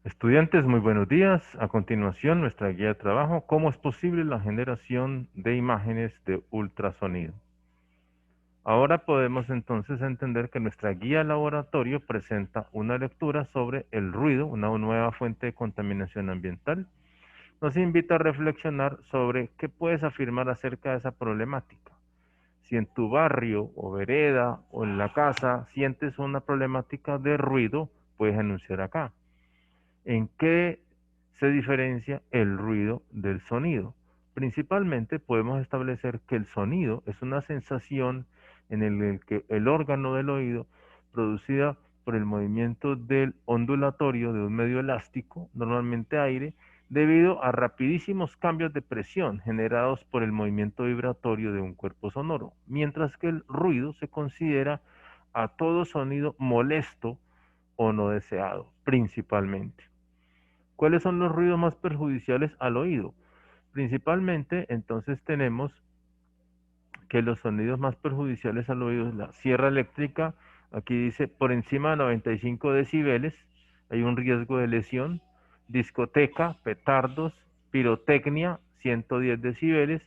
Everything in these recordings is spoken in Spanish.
Estudiantes, muy buenos días. A continuación, nuestra guía de trabajo, ¿cómo es posible la generación de imágenes de ultrasonido? Ahora podemos entonces entender que nuestra guía de laboratorio presenta una lectura sobre el ruido, una nueva fuente de contaminación ambiental. Nos invita a reflexionar sobre qué puedes afirmar acerca de esa problemática. Si en tu barrio o vereda o en la casa sientes una problemática de ruido, puedes enunciar acá. ¿En qué se diferencia el ruido del sonido? Principalmente podemos establecer que el sonido es una sensación en el que el órgano del oído, producida por el movimiento del ondulatorio de un medio elástico, normalmente aire, debido a rapidísimos cambios de presión generados por el movimiento vibratorio de un cuerpo sonoro, mientras que el ruido se considera a todo sonido molesto o no deseado, principalmente. ¿Cuáles son los ruidos más perjudiciales al oído? Principalmente, entonces tenemos que los sonidos más perjudiciales al oído es la sierra eléctrica, aquí dice por encima de 95 decibeles, hay un riesgo de lesión, discoteca, petardos, pirotecnia, 110 decibeles,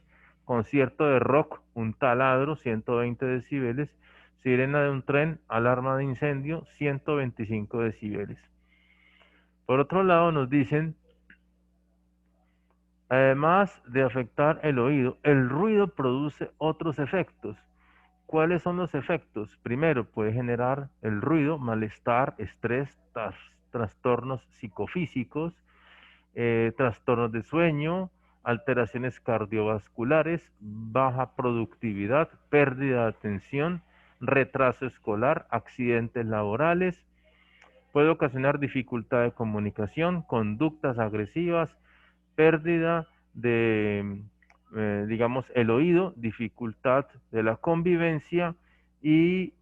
concierto de rock, un taladro, 120 decibeles, sirena de un tren, alarma de incendio, 125 decibeles. Por otro lado, nos dicen además de afectar el oído, el ruido produce otros efectos. ¿Cuáles son los efectos? Primero, puede generar el ruido, malestar, estrés, trastornos psicofísicos, trastornos de sueño, alteraciones cardiovasculares, baja productividad, pérdida de atención, retraso escolar, accidentes laborales, puede ocasionar dificultad de comunicación, conductas agresivas, pérdida de, digamos, el oído, dificultad de la convivencia y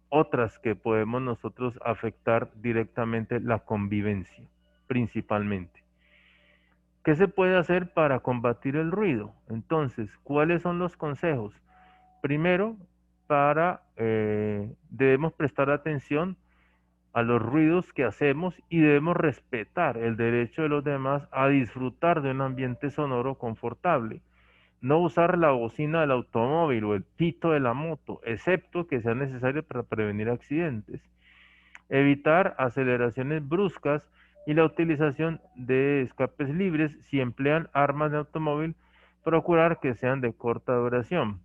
otras que podemos nosotros afectar directamente la convivencia, principalmente. ¿Qué se puede hacer para combatir el ruido? Entonces, ¿cuáles son los consejos? Primero, debemos prestar atención a los ruidos que hacemos y debemos respetar el derecho de los demás a disfrutar de un ambiente sonoro confortable. No usar la bocina del automóvil o el pito de la moto, excepto que sea necesario para prevenir accidentes. Evitar aceleraciones bruscas y la utilización de escapes libres si emplean armas de automóvil, procurar que sean de corta duración.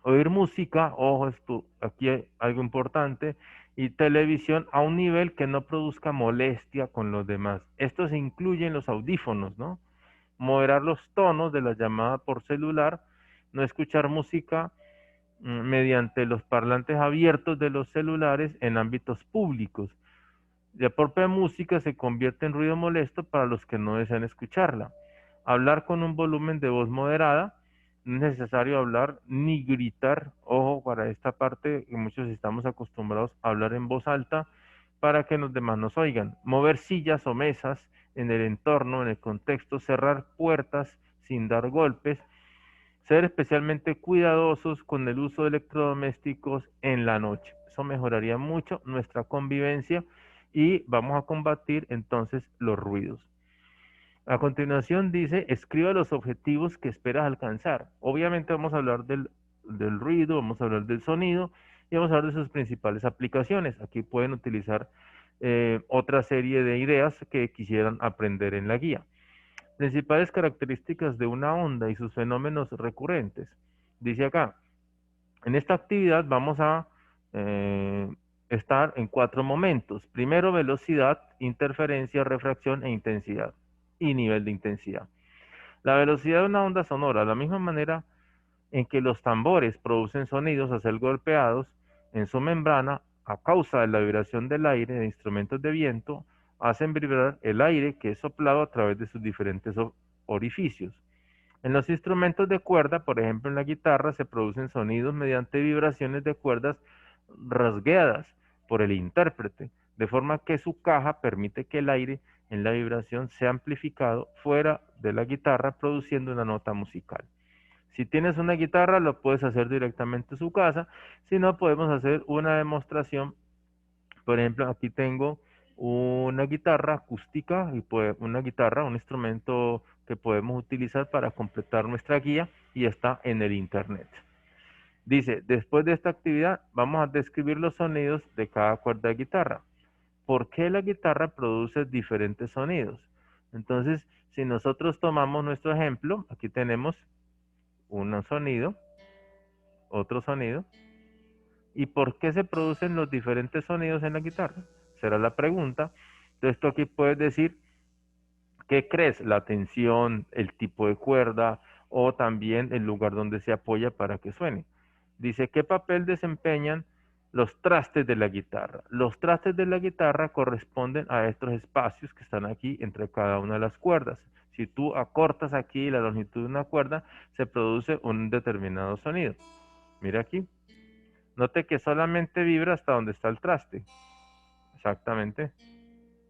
Oír música, ojo, esto, aquí hay algo importante, y televisión a un nivel que no produzca molestia con los demás. Esto se incluye en los audífonos, ¿no? Moderar los tonos de la llamada por celular, no escuchar música mediante los parlantes abiertos de los celulares en ámbitos públicos. La propia música se convierte en ruido molesto para los que no desean escucharla. Hablar con un volumen de voz moderada, no es necesario hablar ni gritar. Ojo, para esta parte, que muchos estamos acostumbrados a hablar en voz alta para que los demás nos oigan. Mover sillas o mesas en el entorno, en el contexto, cerrar puertas sin dar golpes, ser especialmente cuidadosos con el uso de electrodomésticos en la noche. Eso mejoraría mucho nuestra convivencia y vamos a combatir entonces los ruidos. A continuación dice, escriba los objetivos que esperas alcanzar. Obviamente vamos a hablar del ruido, vamos a hablar del sonido y vamos a hablar de sus principales aplicaciones. Aquí pueden utilizar otra serie de ideas que quisieran aprender en la guía. Principales características de una onda y sus fenómenos recurrentes. Dice acá, en esta actividad vamos a eh, estar en 4 momentos. Primero, velocidad, interferencia, refracción e intensidad. Y nivel de intensidad. La velocidad de una onda sonora, de la misma manera en que los tambores producen sonidos al ser golpeados en su membrana a causa de la vibración del aire de instrumentos de viento, hacen vibrar el aire que es soplado a través de sus diferentes orificios. En los instrumentos de cuerda, por ejemplo en la guitarra, se producen sonidos mediante vibraciones de cuerdas rasgueadas por el intérprete, de forma que su caja permite que el aire en la vibración sea amplificado fuera de la guitarra, produciendo una nota musical. Si tienes una guitarra, lo puedes hacer directamente en su casa. Si no, podemos hacer una demostración. Por ejemplo, aquí tengo una guitarra acústica y una guitarra, un instrumento que podemos utilizar para completar nuestra guía y está en el internet. Dice, después de esta actividad vamos a describir los sonidos de cada cuerda de guitarra. ¿Por qué la guitarra produce diferentes sonidos? Entonces, si nosotros tomamos nuestro ejemplo, aquí tenemos un sonido, otro sonido. ¿Y por qué se producen los diferentes sonidos en la guitarra? Será la pregunta. Entonces tú aquí puedes decir, ¿qué crees? La tensión, el tipo de cuerda o también el lugar donde se apoya para que suene. Dice, ¿qué papel desempeñan los trastes de la guitarra? Los trastes de la guitarra corresponden a estos espacios que están aquí entre cada una de las cuerdas. Si tú acortas aquí la longitud de una cuerda, se produce un determinado sonido. Mira aquí. Note que solamente vibra hasta donde está el traste. Exactamente.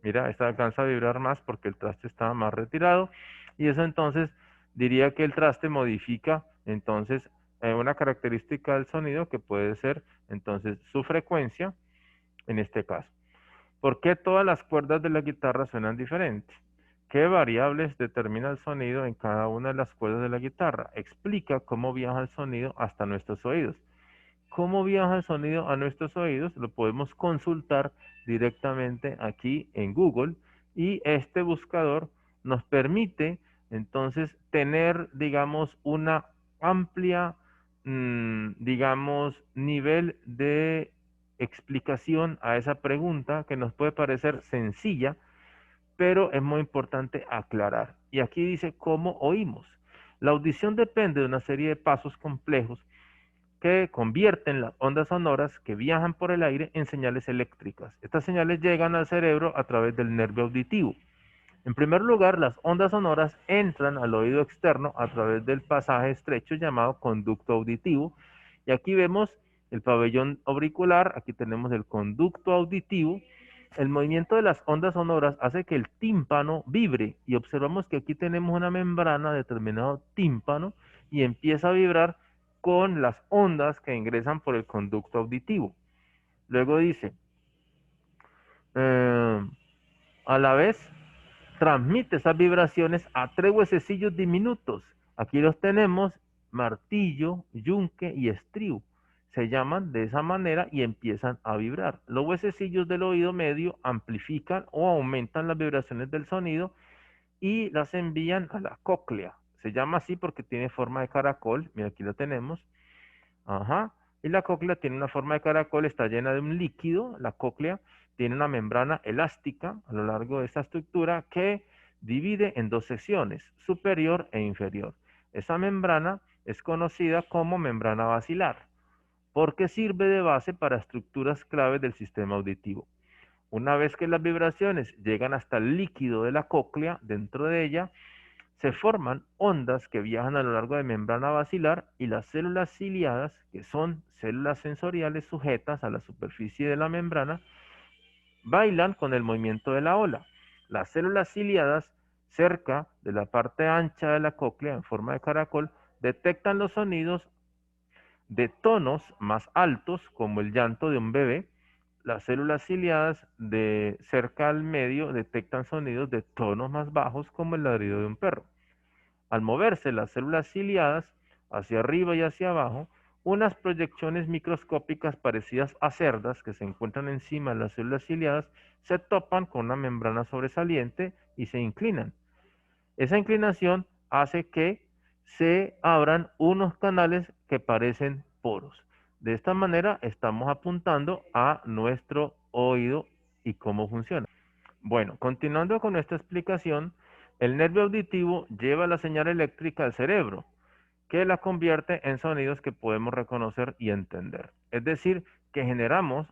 Mira, esta alcanza a vibrar más porque el traste está más retirado. Y eso entonces diría que el traste modifica entonces una característica del sonido que puede ser entonces su frecuencia en este caso. ¿Por qué todas las cuerdas de la guitarra suenan diferentes? ¿Qué variables determina el sonido en cada una de las cuerdas de la guitarra? Explica cómo viaja el sonido hasta nuestros oídos. ¿Cómo viaja el sonido a nuestros oídos? Lo podemos consultar directamente aquí en Google y este buscador nos permite entonces tener, digamos, una amplia, digamos, nivel de explicación a esa pregunta que nos puede parecer sencilla, pero es muy importante aclarar. Y aquí dice cómo oímos. La audición depende de una serie de pasos complejos que convierten las ondas sonoras que viajan por el aire en señales eléctricas. Estas señales llegan al cerebro a través del nervio auditivo. En primer lugar, las ondas sonoras entran al oído externo a través del pasaje estrecho llamado conducto auditivo. Y aquí vemos el pabellón auricular, aquí tenemos el conducto auditivo. El movimiento de las ondas sonoras hace que el tímpano vibre y observamos que aquí tenemos una membrana determinado tímpano y empieza a vibrar con las ondas que ingresan por el conducto auditivo. Luego dice, a la vez transmite esas vibraciones a tres huesecillos diminutos. Aquí los tenemos, martillo, yunque y estribo. Se llaman de esa manera y empiezan a vibrar. Los huesecillos del oído medio amplifican o aumentan las vibraciones del sonido y las envían a la cóclea. Se llama así porque tiene forma de caracol. Mira, aquí lo tenemos. Ajá. Y la cóclea tiene una forma de caracol, está llena de un líquido. La cóclea tiene una membrana elástica a lo largo de esta estructura que divide en dos secciones, superior e inferior. Esa membrana es conocida como membrana basilar porque sirve de base para estructuras claves del sistema auditivo. Una vez que las vibraciones llegan hasta el líquido de la cóclea, dentro de ella se forman ondas que viajan a lo largo de membrana basilar y las células ciliadas, que son células sensoriales sujetas a la superficie de la membrana, bailan con el movimiento de la ola. Las células ciliadas, cerca de la parte ancha de la cóclea en forma de caracol, detectan los sonidos de tonos más altos, como el llanto de un bebé. Las células ciliadas de cerca al medio detectan sonidos de tonos más bajos, como el ladrido de un perro. Al moverse las células ciliadas hacia arriba y hacia abajo, unas proyecciones microscópicas parecidas a cerdas que se encuentran encima de las células ciliadas se topan con una membrana sobresaliente y se inclinan. Esa inclinación hace que se abran unos canales que parecen poros. De esta manera estamos apuntando a nuestro oído y cómo funciona. Bueno, continuando con esta explicación, el nervio auditivo lleva la señal eléctrica al cerebro, que la convierte en sonidos que podemos reconocer y entender. Es decir, que generamos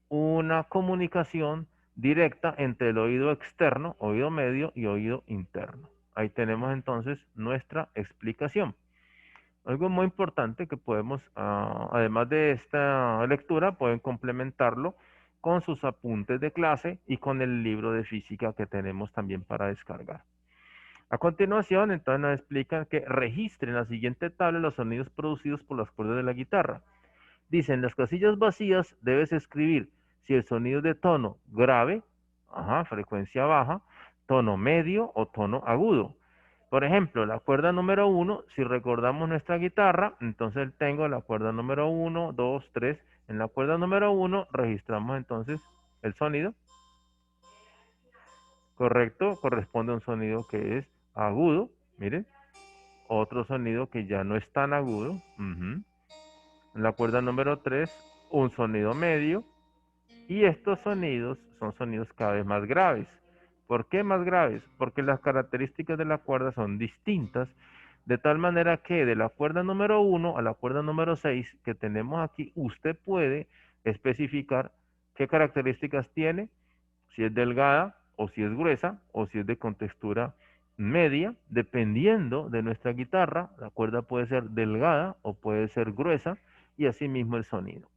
una comunicación directa entre el oído externo, oído medio y oído interno. Ahí tenemos entonces nuestra explicación. Algo muy importante que podemos, además de esta lectura, pueden complementarlo con sus apuntes de clase y con el libro de física que tenemos también para descargar. A continuación, entonces nos explican que registren en la siguiente tabla los sonidos producidos por las cuerdas de la guitarra. Dicen, las casillas vacías debes escribir si el sonido es de tono grave, Ajá, frecuencia baja, tono medio o tono agudo. Por ejemplo, la cuerda número 1, si recordamos nuestra guitarra, entonces tengo la cuerda número 1, 2, 3. En la cuerda número 1 registramos entonces el sonido. Correcto, corresponde a un sonido que es agudo. Miren, otro sonido que ya no es tan agudo. En la cuerda número 3, un sonido medio. Y estos sonidos son sonidos cada vez más graves. ¿Por qué más graves? Porque las características de la cuerda son distintas, de tal manera que de la cuerda número 1 a la cuerda número 6 que tenemos aquí, usted puede especificar qué características tiene, si es delgada o si es gruesa o si es de contextura media, dependiendo de nuestra guitarra. La cuerda puede ser delgada o puede ser gruesa y asimismo el sonido.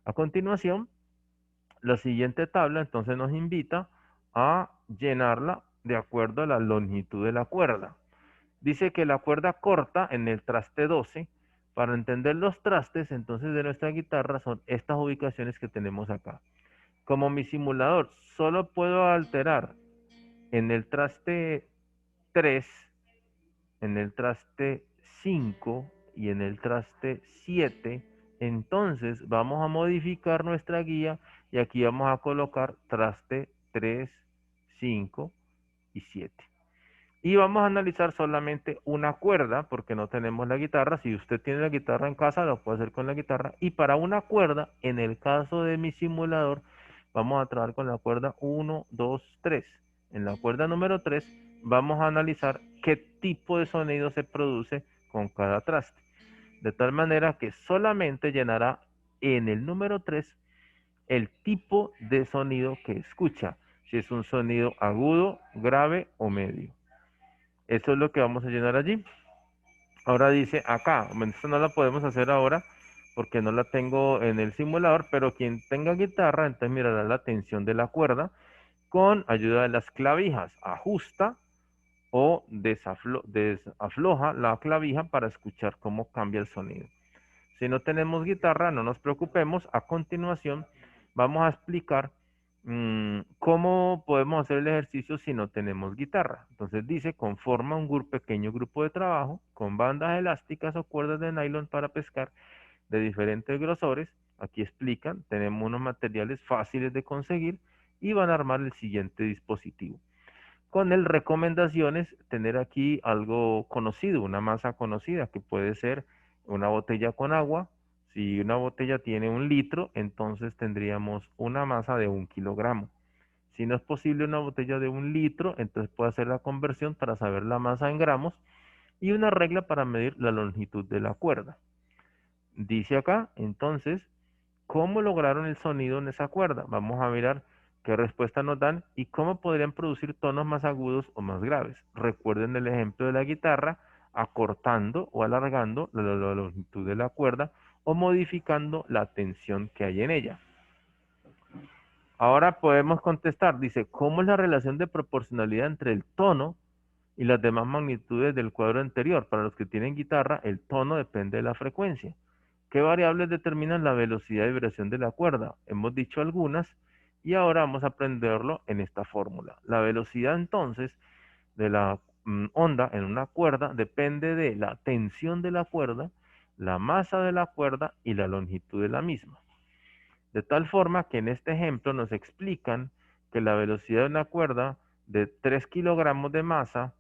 A continuación, la siguiente tabla entonces nos invita a llenarla de acuerdo a la longitud de la cuerda. Dice que la cuerda corta en el traste 12, para entender los trastes entonces de nuestra guitarra, son estas ubicaciones que tenemos acá. Como mi simulador solo puedo alterar en el traste 3, en el traste 5 y en el traste 7, entonces vamos a modificar nuestra guía y aquí vamos a colocar traste 3, 5 y 7. Y vamos a analizar solamente una cuerda porque no tenemos la guitarra. Si usted tiene la guitarra en casa, lo puede hacer con la guitarra. Y para una cuerda, en el caso de mi simulador, vamos a trabajar con la cuerda 1, 2, 3. En la cuerda número 3 vamos a analizar qué tipo de sonido se produce con cada traste. De tal manera que solamente llenará en el número 3 el tipo de sonido que escucha. Si es un sonido agudo, grave o medio. Eso es lo que vamos a llenar allí. Ahora dice acá, esto no la podemos hacer ahora porque no la tengo en el simulador, pero quien tenga guitarra, entonces mirará la tensión de la cuerda con ayuda de las clavijas. Ajusta o desafloja la clavija para escuchar cómo cambia el sonido. Si no tenemos guitarra, no nos preocupemos. A continuación, vamos a explicar cómo podemos hacer el ejercicio si no tenemos guitarra. Entonces dice, conforma un pequeño grupo de trabajo con bandas elásticas o cuerdas de nylon para pescar de diferentes grosores. Aquí explican, tenemos unos materiales fáciles de conseguir y van a armar el siguiente dispositivo. Con el recomendaciones, tener aquí algo conocido, una masa conocida, que puede ser una botella con agua. Si una botella tiene 1 litro, entonces tendríamos una masa de 1 kilogramo. Si no es posible una botella de 1 litro, entonces puede hacer la conversión para saber la masa en gramos y una regla para medir la longitud de la cuerda. Dice acá, entonces, ¿cómo lograron el sonido en esa cuerda? Vamos a mirar qué respuesta nos dan y cómo podrían producir tonos más agudos o más graves. Recuerden el ejemplo de la guitarra, acortando o alargando la longitud de la cuerda o modificando la tensión que hay en ella. Ahora podemos contestar, dice, ¿cómo es la relación de proporcionalidad entre el tono y las demás magnitudes del cuadro anterior? Para los que tienen guitarra, el tono depende de la frecuencia. ¿Qué variables determinan la velocidad de vibración de la cuerda? Hemos dicho algunas y ahora vamos a aprenderlo en esta fórmula. La velocidad entonces de la onda en una cuerda depende de la tensión de la cuerda, la masa de la cuerda y la longitud de la misma. De tal forma que en este ejemplo nos explican que la velocidad de una cuerda de 3 kilogramos de masa,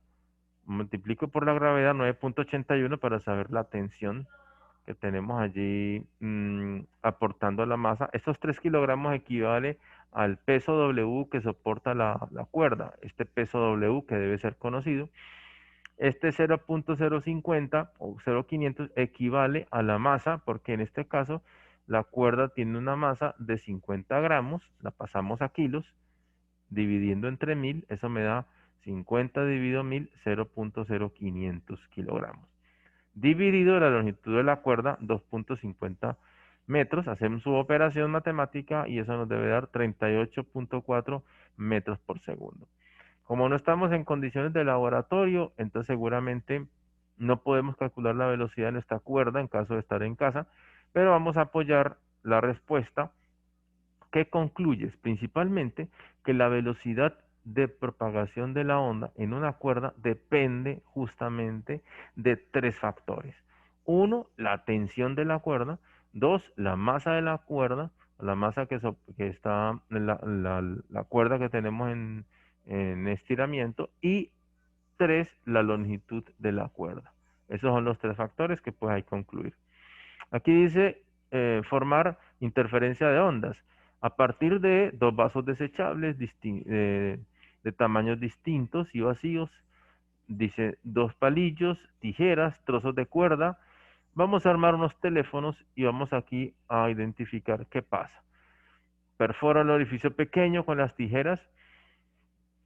multiplico por la gravedad 9.81 para saber la tensión que tenemos allí aportando la masa. Estos 3 kilogramos equivale al peso W que soporta la cuerda. Este peso W que debe ser conocido. Este 0.050 o 0.500 equivale a la masa, porque en este caso la cuerda tiene una masa de 50 gramos, la pasamos a kilos, dividiendo entre 1000, eso me da 50 dividido 1000, 0.0500 kilogramos. Dividido la longitud de la cuerda, 2.50 metros, hacemos su operación matemática y eso nos debe dar 38.4 metros por segundo. Como no estamos en condiciones de laboratorio, entonces seguramente no podemos calcular la velocidad de nuestra cuerda en caso de estar en casa, pero vamos a apoyar la respuesta ¿Qué concluyes? Principalmente que la velocidad de propagación de la onda en una cuerda depende justamente de tres factores. Uno, la tensión de la cuerda. Dos, la masa de la cuerda, la masa que está en la cuerda que tenemos en estiramiento. Y tres, la longitud de la cuerda. Esos son los tres factores que pues hay que concluir. Aquí dice formar interferencia de ondas a partir de dos vasos desechables de tamaños distintos y vacíos. Dice dos palillos, tijeras, trozos de cuerda. Vamos a armar unos teléfonos y vamos aquí a identificar qué pasa. Perfora el orificio pequeño con las tijeras,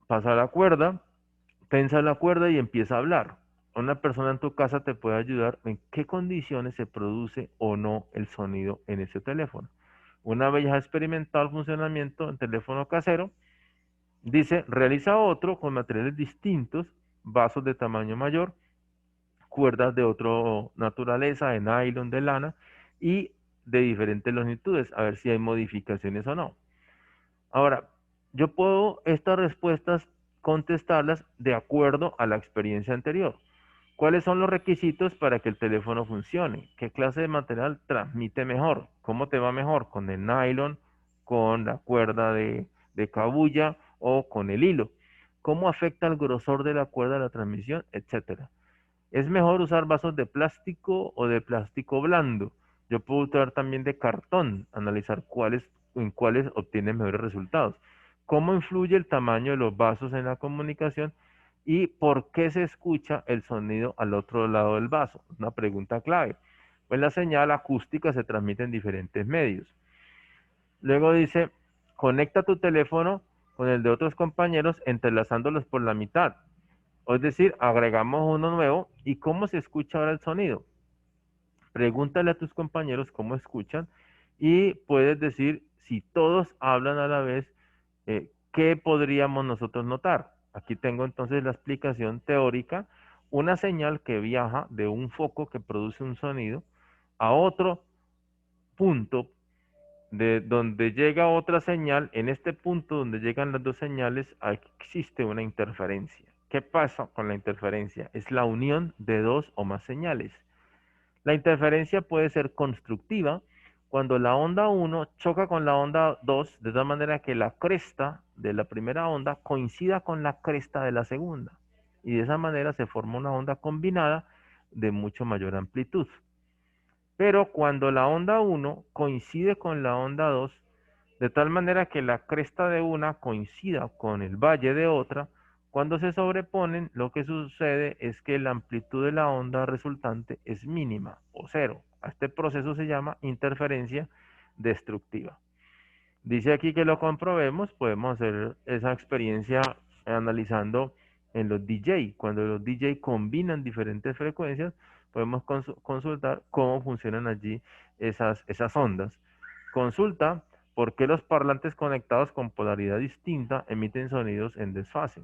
pasa la cuerda, tensa la cuerda y empieza a hablar. Una persona en tu casa te puede ayudar en qué condiciones se produce o no el sonido en ese teléfono. Una vez ya experimentado el funcionamiento en teléfono casero, dice, realiza otro con materiales distintos, vasos de tamaño mayor, cuerdas de otra naturaleza, de nylon, de lana y de diferentes longitudes, a ver si hay modificaciones o no. Ahora, yo puedo estas respuestas contestarlas de acuerdo a la experiencia anterior. ¿Cuáles son los requisitos para que el teléfono funcione? ¿Qué clase de material transmite mejor? ¿Cómo te va mejor? ¿Con el nylon, con la cuerda de cabuya o con el hilo? ¿Cómo afecta el grosor de la cuerda de la transmisión? Etcétera. ¿Es mejor usar vasos de plástico o de plástico blando? Yo puedo usar también de cartón, analizar en cuáles obtienen mejores resultados. ¿Cómo influye el tamaño de los vasos en la comunicación? ¿Y por qué se escucha el sonido al otro lado del vaso? Una pregunta clave. Pues la señal acústica se transmite en diferentes medios. Luego dice, conecta tu teléfono con el de otros compañeros entrelazándolos por la mitad. Es decir, agregamos uno nuevo. ¿Y cómo se escucha ahora el sonido? Pregúntale a tus compañeros cómo escuchan y puedes decir, si todos hablan a la vez, ¿qué podríamos nosotros notar? Aquí tengo entonces la explicación teórica, una señal que viaja de un foco que produce un sonido a otro punto de donde llega otra señal. En este punto donde llegan las dos señales existe una interferencia. ¿Qué pasa con la interferencia? Es la unión de dos o más señales. La interferencia puede ser constructiva cuando la onda 1 choca con la onda 2 de tal manera que la cresta de la primera onda coincida con la cresta de la segunda. Y de esa manera se forma una onda combinada de mucho mayor amplitud. Pero cuando la onda 1 coincide con la onda 2, de tal manera que la cresta de una coincida con el valle de otra, cuando se sobreponen, lo que sucede es que la amplitud de la onda resultante es mínima o cero. A este proceso se llama interferencia destructiva. Dice aquí que lo comprobemos, podemos hacer esa experiencia analizando en los DJ. Cuando los DJ combinan diferentes frecuencias, podemos consultar cómo funcionan allí esas ondas. Consulta por qué los parlantes conectados con polaridad distinta emiten sonidos en desfase.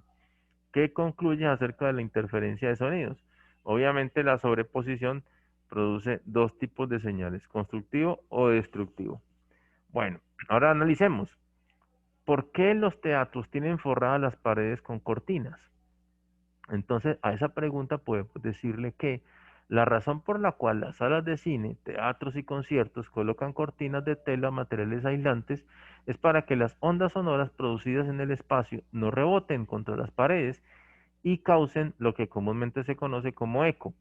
¿Qué concluyes acerca de la interferencia de sonidos? Obviamente la sobreposición produce dos tipos de señales, constructivo o destructivo. Bueno, ahora analicemos. ¿Por qué los teatros tienen forradas las paredes con cortinas? Entonces, a esa pregunta podemos decirle que la razón por la cual las salas de cine, teatros y conciertos colocan cortinas de tela o materiales aislantes es para que las ondas sonoras producidas en el espacio no reboten contra las paredes y causen lo que comúnmente se conoce como eco,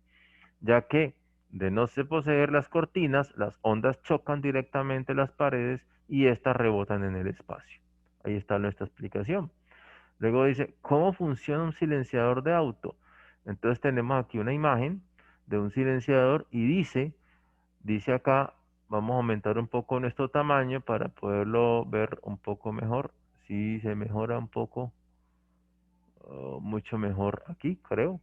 ya que de no se poseer las cortinas, las ondas chocan directamente las paredes y éstas rebotan en el espacio. Ahí está nuestra explicación. Luego dice, ¿cómo funciona un silenciador de auto? Entonces tenemos aquí una imagen de un silenciador y dice acá, vamos a aumentar un poco nuestro tamaño para poderlo ver un poco mejor. Si se mejora un poco, mucho mejor aquí, creo.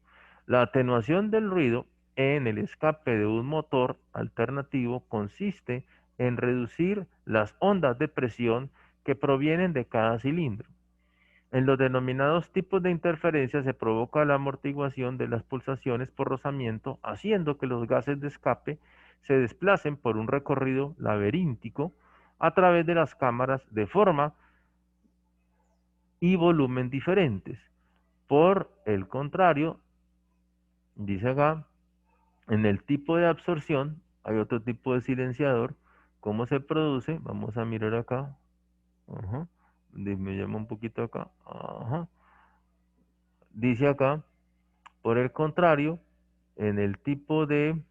La atenuación del ruido en el escape de un motor alternativo consiste en reducir las ondas de presión que provienen de cada cilindro. En los denominados tipos de interferencia se provoca la amortiguación de las pulsaciones por rozamiento, haciendo que los gases de escape se desplacen por un recorrido laberíntico a través de las cámaras de forma y volumen diferentes. Por el contrario, dice acá, en el tipo de absorción hay otro tipo de silenciador. ¿Cómo se produce? Vamos a mirar acá. Ajá. Disminuyamos un poquito acá. Ajá. Dice acá, por el contrario, en el tipo de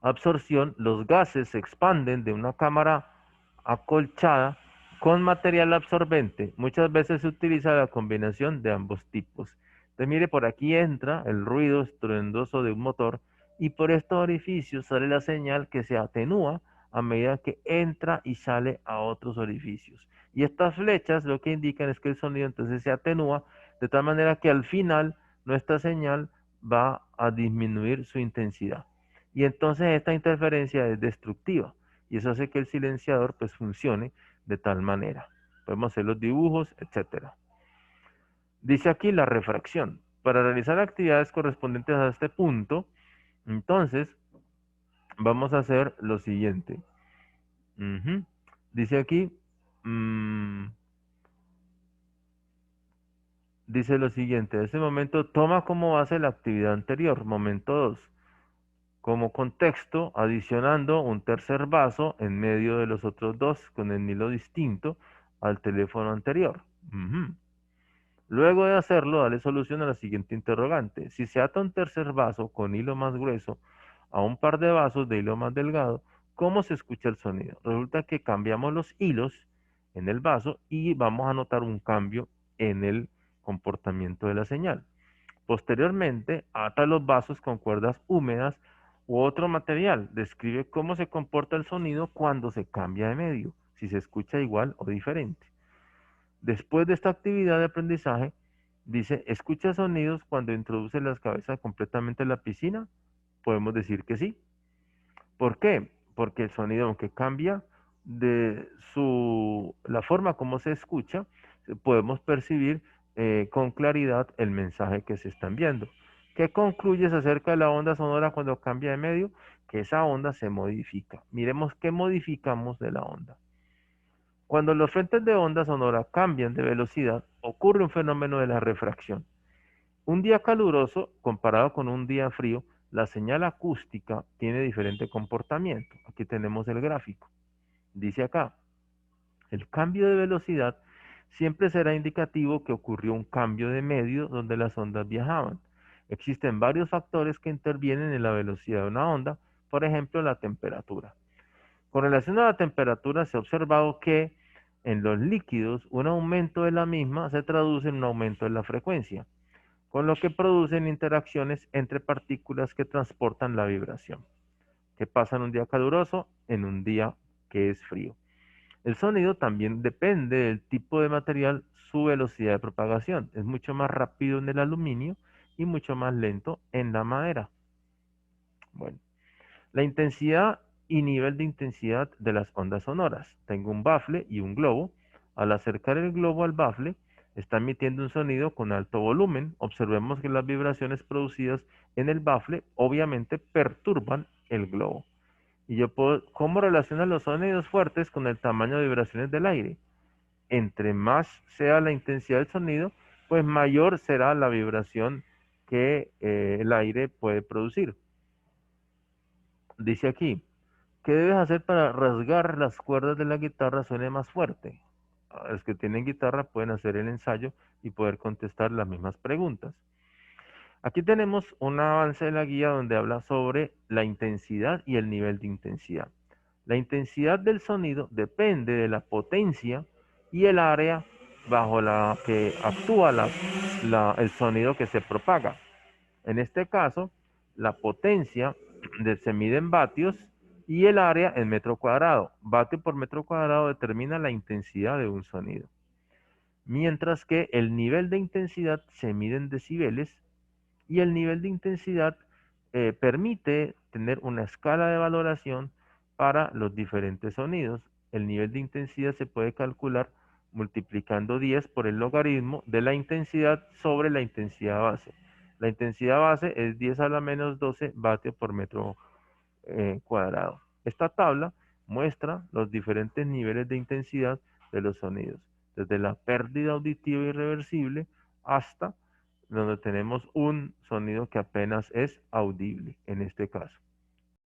absorción, los gases se expanden de una cámara acolchada con material absorbente. Muchas veces se utiliza la combinación de ambos tipos. Entonces, mire, por aquí entra el ruido estruendoso de un motor y por estos orificios sale la señal que se atenúa a medida que entra y sale a otros orificios. Y estas flechas lo que indican es que el sonido entonces se atenúa de tal manera que al final nuestra señal va a disminuir su intensidad. Y entonces esta interferencia es destructiva y eso hace que el silenciador pues funcione de tal manera. Podemos hacer los dibujos, etcétera. Dice aquí la refracción. Para realizar actividades correspondientes a este punto, entonces vamos a hacer lo siguiente. Dice aquí, dice lo siguiente, en este momento toma como base la actividad anterior, momento 2. Como contexto, adicionando un tercer vaso en medio de los otros dos con el hilo distinto al teléfono anterior. Luego de hacerlo, dale solución a la siguiente interrogante. Si se ata un tercer vaso con hilo más grueso a un par de vasos de hilo más delgado, ¿cómo se escucha el sonido? Resulta que cambiamos los hilos en el vaso y vamos a notar un cambio en el comportamiento de la señal. Posteriormente, ata los vasos con cuerdas húmedas u otro material. Describe cómo se comporta el sonido cuando se cambia de medio, si se escucha igual o diferente. Después de esta actividad de aprendizaje, dice, ¿escucha sonidos cuando introduce las cabezas completamente en la piscina? Podemos decir que sí. ¿Por qué? Porque el sonido, aunque cambia de la forma como se escucha, podemos percibir con claridad el mensaje que se está enviando. ¿Qué concluyes acerca de la onda sonora cuando cambia de medio? Que esa onda se modifica. Miremos qué modificamos de la onda. Cuando los frentes de onda sonora cambian de velocidad, ocurre un fenómeno de la refracción. Un día caluroso comparado con un día frío, la señal acústica tiene diferente comportamiento. Aquí tenemos el gráfico. Dice acá, el cambio de velocidad siempre será indicativo que ocurrió un cambio de medio donde las ondas viajaban. Existen varios factores que intervienen en la velocidad de una onda, por ejemplo, la temperatura. Con relación a la temperatura, se ha observado que en los líquidos un aumento de la misma se traduce en un aumento de la frecuencia, con lo que producen interacciones entre partículas que transportan la vibración. ¿Qué pasa en un día caluroso? En un día que es frío. El sonido también depende del tipo de material, su velocidad de propagación. Es mucho más rápido en el aluminio y mucho más lento en la madera. Bueno, la intensidad y nivel de intensidad de las ondas sonoras. Tengo un bafle y un globo. Al acercar el globo al bafle, está emitiendo un sonido con alto volumen. Observemos que las vibraciones producidas en el bafle obviamente perturban el globo. Y yo puedo, ¿cómo relacionan los sonidos fuertes con el tamaño de vibraciones del aire? Entre más sea la intensidad del sonido, pues mayor será la vibración que el aire puede producir. Dice aquí, ¿qué debes hacer para rasgar las cuerdas de la guitarra suene más fuerte? Los que tienen guitarra pueden hacer el ensayo y poder contestar las mismas preguntas. Aquí tenemos un avance de la guía donde habla sobre la intensidad y el nivel de intensidad. La intensidad del sonido depende de la potencia y el área bajo la que actúa el sonido que se propaga. En este caso, la potencia se mide en vatios y el área en metro cuadrado. Vatio por metro cuadrado determina la intensidad de un sonido. Mientras que el nivel de intensidad se mide en decibeles y el nivel de intensidad permite tener una escala de valoración para los diferentes sonidos. El nivel de intensidad se puede calcular multiplicando 10 por el logaritmo de la intensidad sobre la intensidad base. La intensidad base es 10 a la menos 12 vatios por metro cuadrado. Esta tabla muestra los diferentes niveles de intensidad de los sonidos, desde la pérdida auditiva irreversible hasta donde tenemos un sonido que apenas es audible en este caso.